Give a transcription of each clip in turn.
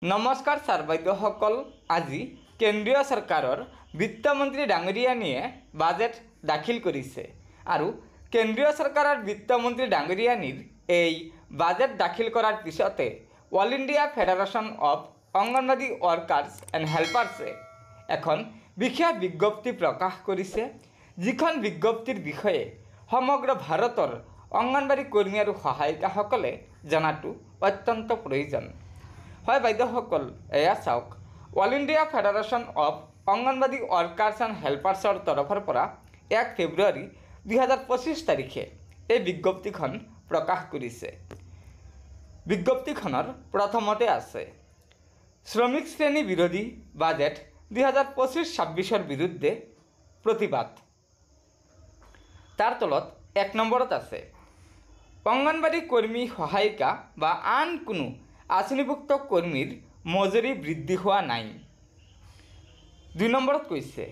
नमस्कार सार बैद्यসকল আজি केंद्रीय सरकारों वित्तमंत्री डांगरियानिये बाजेट दाखिल करिছে आरु केंद्रीय सरकारों वित्तमंत्री डांगरियानिर এই बाजेट दाखिल करार पिछते all India federation of anganwadi workers and हेल्पार्से एखन विशेष विज्ञप्ति प्रकाश करिছে जिखन विज्ञप्तिर विषये समग्र भारतर अंगनवाड़ी कर्मी और सहायिकाসকলে जनातो अत्यंत प्रयोजन হয় বাইদেউসকল এয়া চাওক all India federation of anganwadi workers and হেল্পাৰ্সৰ তৰফৰ পৰা 1 ফেব্ৰুৱাৰী 2025 তাৰিখে এই বিজ্ঞপ্তিখন প্ৰকাশ কৰিছে। বিজ্ঞপ্তিখনৰ প্ৰথমতে আছে শ্ৰমিক শ্ৰেণী বিৰোধী বাজেট 2025-26ৰ বিৰুদ্ধে প্ৰতিবাদ। তাৰ তলত 1 নম্বৰত আছে অঙ্গনবাড়ী কৰ্মী সহায়িকা বা আন কোনো आँचनिभुक्त कर्मीर मजुरी बृद्धि हुआ नाई। 2 नम्बरत कैसे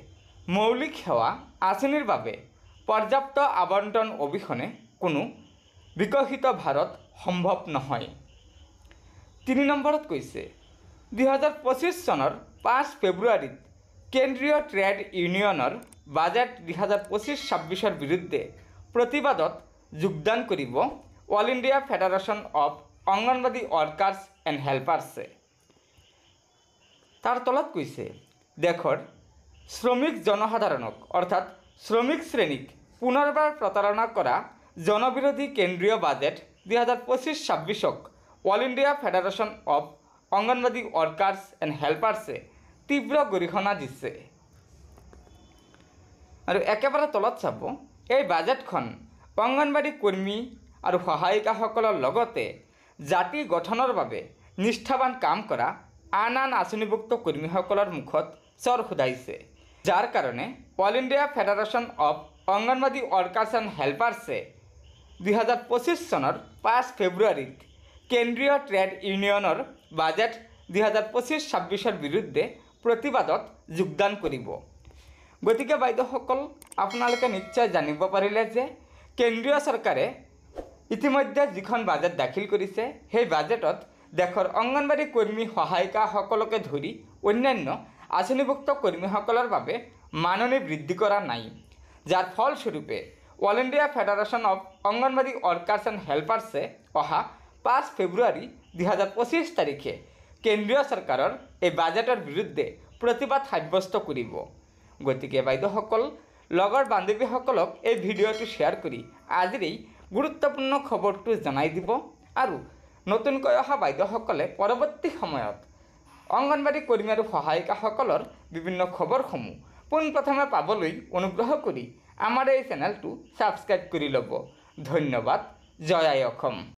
मौलिक सेवा आँचनिर बारे पर्याप्त आवंटन अबिहने कोनो विकसित भारत सम्भव নহয়। 3 नम्बरत कैसे 2025 सनर 5 फेब्रुवारी केंद्रीय ट्रेड यूनियनर बाजेट 2025-26 विरुद्धे प्रतिबादत योगदान करिब all India federation of anganwadi workers and हेल्पार्से। तार तलत कैसे देशर श्रमिक जनसाधारणक अर्थात श्रमिक श्रेणीक पुनर्बार प्रतारणा करा जनविरोधी केंद्रीय budget 2025-26 all India federation of anganwadi workers and हेल्पार्से तीव्र गरिहना दिছে। और एकेबारे तलत चाब এই बाजेटखन अंगनवाड़ी कर्मी और सहायिकाসকলৰ লগতে जाति गठনৰ বাবে निष्ठावान काम करा आन आन आँचनिभुक्त कर्मीসকলৰ मुखत चर खुदाइছে, जार कारणे all India federation of anganwadi workers and हेल्पार्से 2025 सनर 5 फेब्रुवारी केंद्रीय ट्रेड यूनियनर बाजेट 2025-26 विरुद्धे प्रतिबादत योगदान करिब। गतिके বাইদেউসকল আপোনালোকে निश्चय जानिब पारिले जे केंद्रीय सरकारे इतिमध्ये जिखन बाजेट दाखिल करिছে সেই बाजेटत देशर अंगनवाड़ी कर्मी सहायिकाসকলকে धरि अन्यान्य आँचनिभुक्त कर्मीসকলৰ বাবে माननी बृद्धि करा नाई, जार फलस्वरूपे all India federation of anganwadi workers and हेल्पार्से अहा 5 फेब्रुवारी 2025 तारिखे केंद्रीय सरकारों এই बाजेटर विरुद्धे प्रतिबाद साब्यस्त करिब। गतिके বাইদেউসকল লগৰ বান্ধৱীসকলক এই ভিডিঅ'টো শ্বেয়াৰ কৰি আজিৰ এই গুৰুত্বপূৰ্ণ খবৰটো জনাই দিব আৰু নতুনকৈ অহা বাইদেউসকলে পৰৱৰ্তী সময়ত অঙ্গনবাড়ী কৰ্মী আৰু সহায়িকাসকলৰ বিভিন্ন খবৰসমূহ পোনপ্ৰথমে পাবলৈ অনুগ্ৰহ কৰি আমাৰ এই চেনেলটো ছাবস্ক্ৰাইব কৰি ল'ব। ধন্যবাদ। জয় আই অসম।